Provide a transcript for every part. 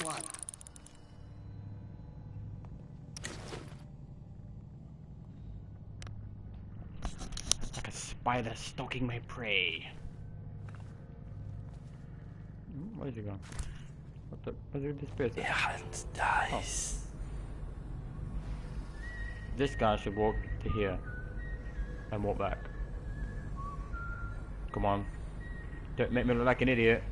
slot. Like a spider stalking my prey. Where's he gone? What the? Where's he disappeared? Dice. This guy should walk to here and walk back. Come on. Don't make me look like an idiot.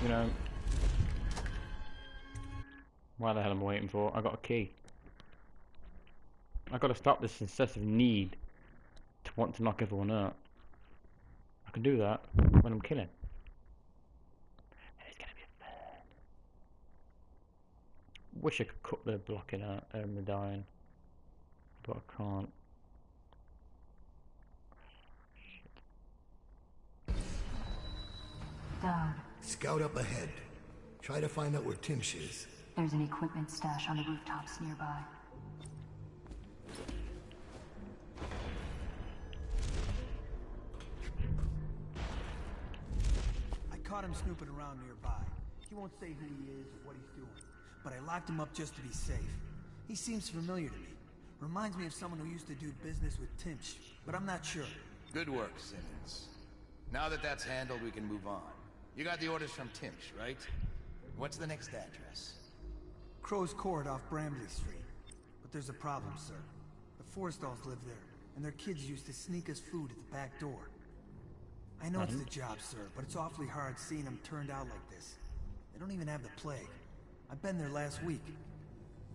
You know. Why the hell am I waiting for? I got a key. I gotta stop this incessive need to want to knock everyone out. I can do that when I'm killing. It's gonna be fun. Wish I could cut the blocking out and the dying, but I can't. Down. Scout up ahead. Try to find out where Timsh is. There's an equipment stash on the rooftops nearby. I caught him snooping around nearby. He won't say who he is or what he's doing, but I locked him up just to be safe. He seems familiar to me. Reminds me of someone who used to do business with Timsh, but I'm not sure. Good work, Simmons. Now that that's handled, we can move on. You got the orders from Timsh, right? What's the next address? Crow's Court off Bramley Street. But there's a problem, sir. The Forrestalls live there, and their kids used to sneak us food at the back door. I know it's the job, sir, but it's awfully hard seeing them turned out like this. They don't even have the plague. I've been there last week.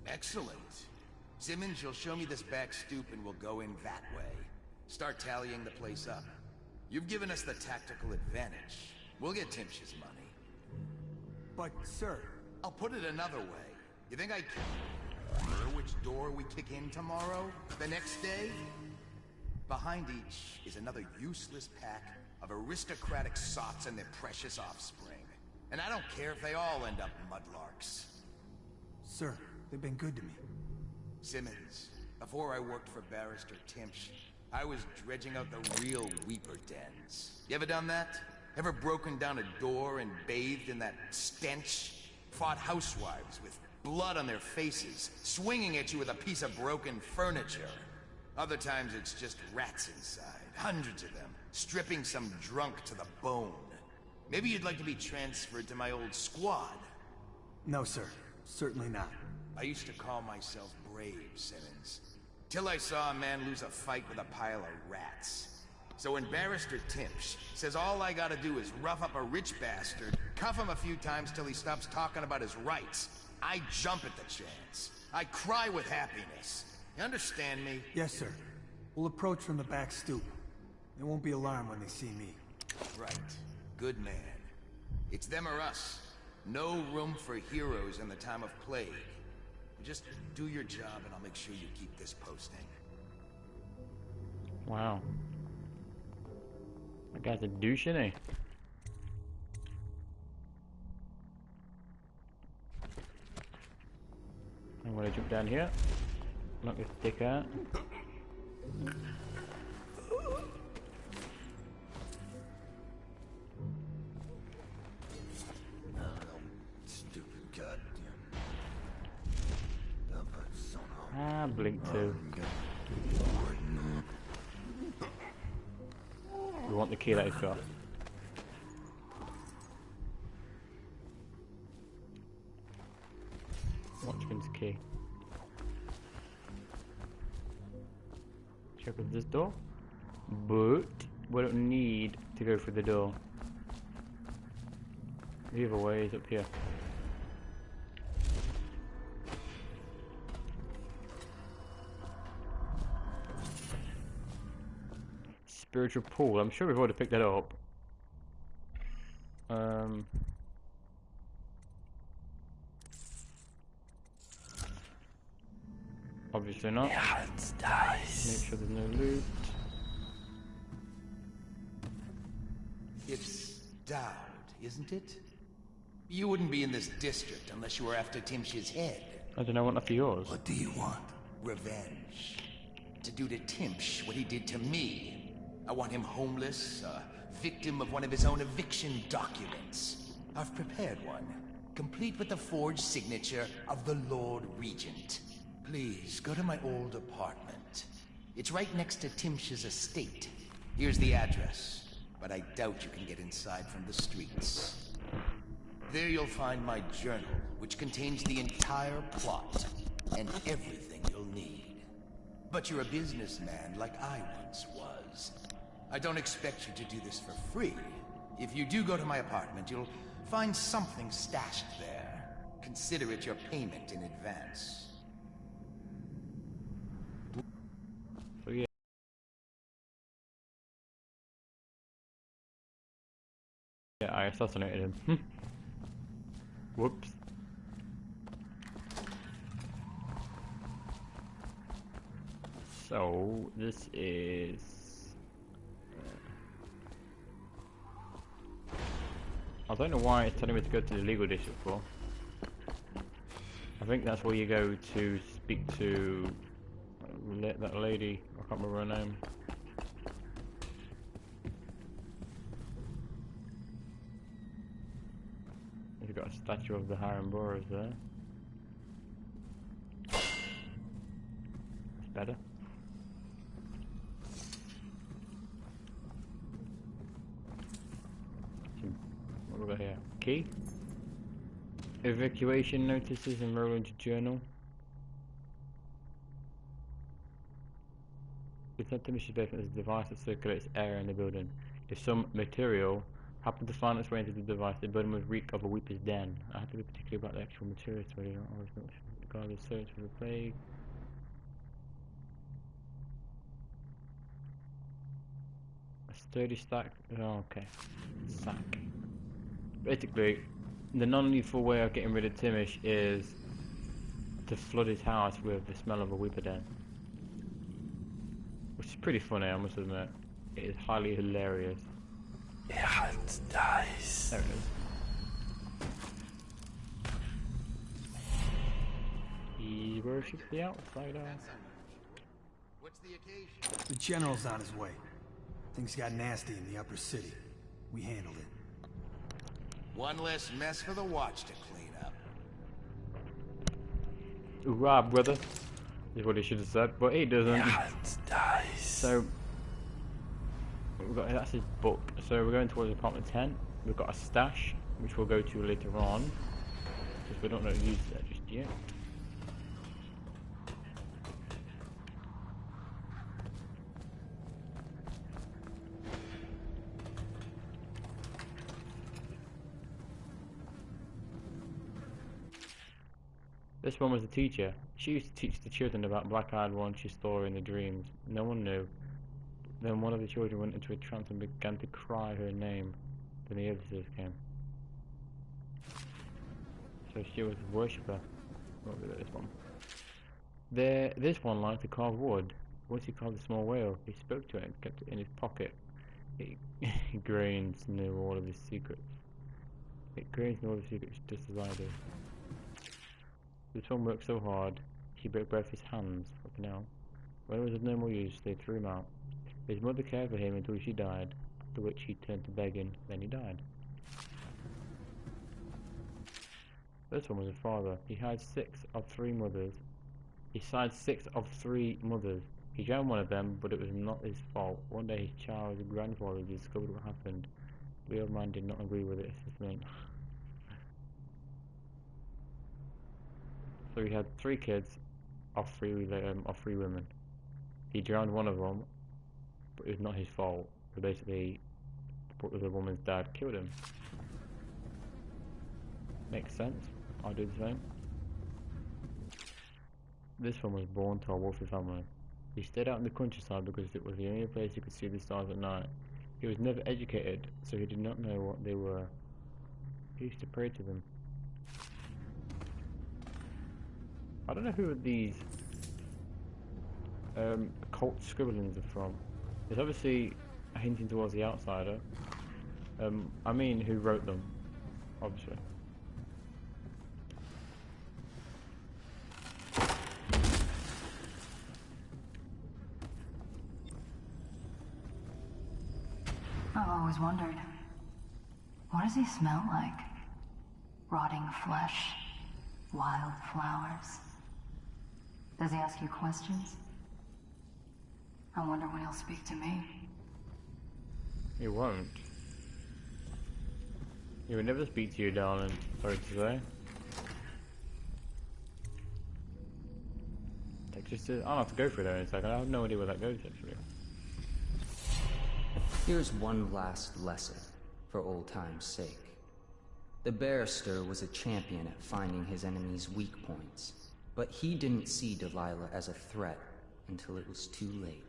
Excellent. Simmons, you'll show me this back stoop and we'll go in that way. Start tallying the place up. You've given us the tactical advantage. We'll get Timsh's money. But, sir... I'll put it another way. You think I care which door we kick in tomorrow? The next day? Behind each is another useless pack of aristocratic sots and their precious offspring. And I don't care if they all end up mudlarks. Sir, they've been good to me. Simmons, before I worked for Barrister Timsh, I was dredging out the real Weeper dens. You ever done that? Ever broken down a door and bathed in that stench? Fought housewives with blood on their faces, swinging at you with a piece of broken furniture. Other times it's just rats inside, hundreds of them, stripping some drunk to the bone. Maybe you'd like to be transferred to my old squad. No, sir. Certainly not. I used to call myself brave, Simmons. Till I saw a man lose a fight with a pile of rats. So when Barrister Timsh says all I gotta do is rough up a rich bastard, cuff him a few times till he stops talking about his rights, I jump at the chance. I cry with happiness. You understand me? Yes, sir. We'll approach from the back stoop. They won't be alarmed when they see me. Right. Good man. It's them or us. No room for heroes in the time of plague. Just do your job and I'll make sure you keep this posting. Wow. That guy's a douche, isn't he? I'm gonna jump down here. Knock this dick out. Stupid goddamn. Ah, blink too. We want the key that he's got. Watchman's key. Check with this door. But we don't need to go through the door. The other way is up here. Spiritual pool. I'm sure we've already picked that up. Obviously not. Yeah, it's dice. Make sure there's no loot. It's Dowd, isn't it? You wouldn't be in this district unless you were after Timsh's head. I don't know what enough for yours. What do you want? Revenge. To do to Timsh what he did to me. I want him homeless, a victim of one of his own eviction documents. I've prepared one, complete with the forged signature of the Lord Regent. Please, go to my old apartment. It's right next to Timsh's estate. Here's the address, but I doubt you can get inside from the streets. There you'll find my journal, which contains the entire plot and everything you'll need. But you're a businessman like I once was. I don't expect you to do this for free. If you do go to my apartment, you'll find something stashed there. Consider it your payment in advance. So yeah. Yeah, I assassinated him. Whoops. So this is I don't know why it's telling me to go to the legal district for. I think that's where you go to speak to that lady. I can't remember her name. You've got a statue of the Hiram Boroughs there. It's better. What have we got here? Key? Evacuation notices enroll into journal. It's not Timothy's basement as a device that circulates air in the building. If some material happened to find its way into the device, the building would reek of a weeper's den. I have to be particular about the actual materials, so I don't always know regarding search for the plague. A sturdy stack. Oh, okay. Sack. Basically, the non-lethal way of getting rid of Timish is to flood his house with the smell of a weeper den. Which is pretty funny, I must admit. It is highly hilarious. Errant dies. There it is. He worships the outsider. What's the occasion? The general's on his way. Things got nasty in the upper city. We handled it. One less mess for the watch to clean up. Hoorah, brother, is what he should have said, but he doesn't. Errant dies. So, we've got, that's his book. So we're going towards apartment 10. We've got a stash, which we'll go to later on, because we don't know how to use that just yet. This one was a teacher. She used to teach the children about black-eyed one she saw in the dreams. No one knew. Then one of the children went into a trance and began to cry her name. Then the officers came. So she was a worshipper. What was this one? This one liked to carve wood. Once he carved a small whale, he spoke to it and kept it in his pocket. It Grains knew all of his secrets. Grains knew all the secrets just as I do. This one worked so hard, he broke both his hands. Fucking hell. When it was of no more use, they threw him out. His mother cared for him until she died, after which he turned to begging, then he died. This one was a father. He had 6 of 3 mothers. He had 6 of 3 mothers. He drowned one of them, but it was not his fault. One day his child's grandfather discovered what happened. The old man did not agree with it assessment. So he had 3 kids of 3 women. He drowned one of them, but it was not his fault. So basically, the woman's dad killed him. Makes sense. I'll do the same. This one was born to a wealthy family. He stayed out in the countryside because it was the only place he could see the stars at night. He was never educated, so he did not know what they were. He used to pray to them. I don't know who these occult scribblings are from. It's obviously hinting towards the outsider. I mean, who wrote them, obviously. always wondered, what does he smell like? Rotting flesh? Wild flowers? Does he ask you questions? I wonder when he'll speak to me. He won't. He will never speak to you, darling. Sorry to say. I'll have to go through there in a second. I have no idea where that goes, actually. Here's one last lesson, for old time's sake. The barrister was a champion at finding his enemies' weak points, but he didn't see Delilah as a threat until it was too late.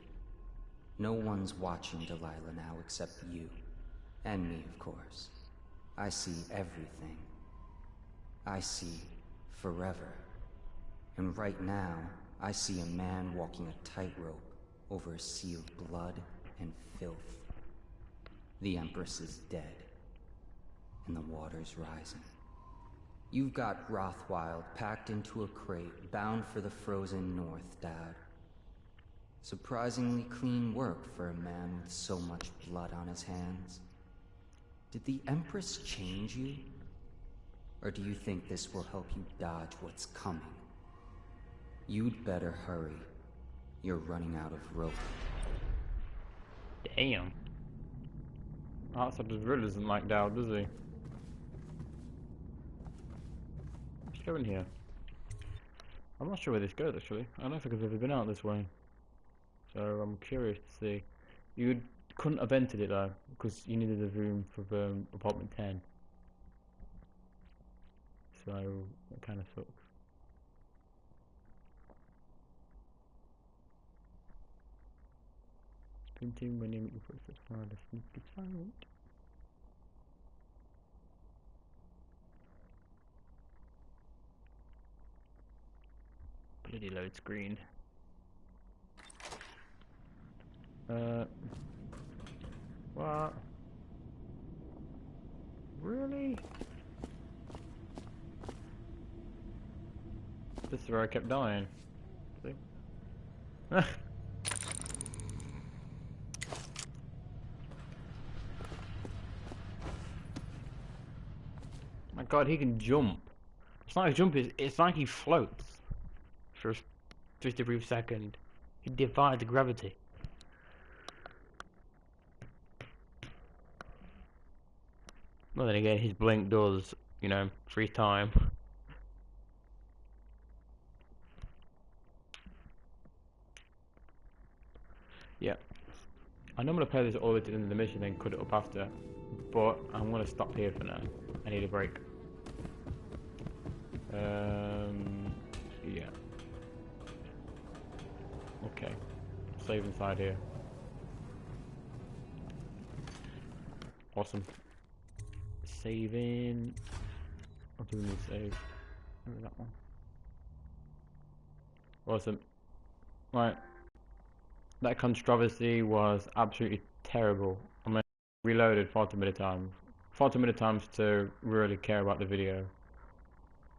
No one's watching Delilah now except you. And me, of course. I see everything. I see forever. And right now, I see a man walking a tightrope over a sea of blood and filth. The Empress is dead, and the water's rising. You've got Rothwild packed into a crate, bound for the frozen north, Dad. Surprisingly clean work for a man with so much blood on his hands. Did the Empress change you? Or do you think this will help you dodge what's coming? You'd better hurry. You're running out of rope. Damn. Outside really doesn't like Dowd, does he? Let's go in here. I'm not sure where this goes, actually. I don't think I've ever been out this way. So I'm curious to see. You couldn't have entered it though, because you needed a room for apartment 10. So it kind of sucks. Printing my name before it's found a sneaky silent. Bloody load screen. What? Really? This is where I kept dying. See? My god, he can jump. It's not a jump, it's like he floats for just a brief second. He defies gravity. Well, then again, his blink does, you know, freeze time. Yeah. I know I'm going to play this all the way to the end of the mission and cut it up after. But I'm going to stop here for now. I need a break. Yeah. Okay. Save inside here. Awesome. Saving. I'll do a new save. Where is that one? Awesome. Right. That controversy was absolutely terrible. I mean, reloaded far too many times. Far too many times to really care about the video.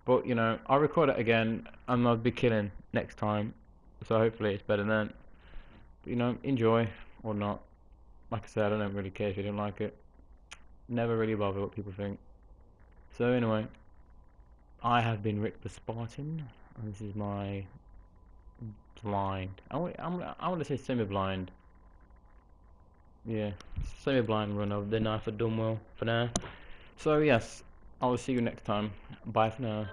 But, you know, I'll record it again and I'll be killing next time. So hopefully it's better then. But, you know, enjoy or not. Like I said, I don't really care if you don't like it. Never really bother what people think. So anyway, I have been Rick the Spartan. And this is my blind. I want to say semi-blind. Yeah, semi-blind run of the knife at Dunwall for now. So yes, I will see you next time. Bye for now.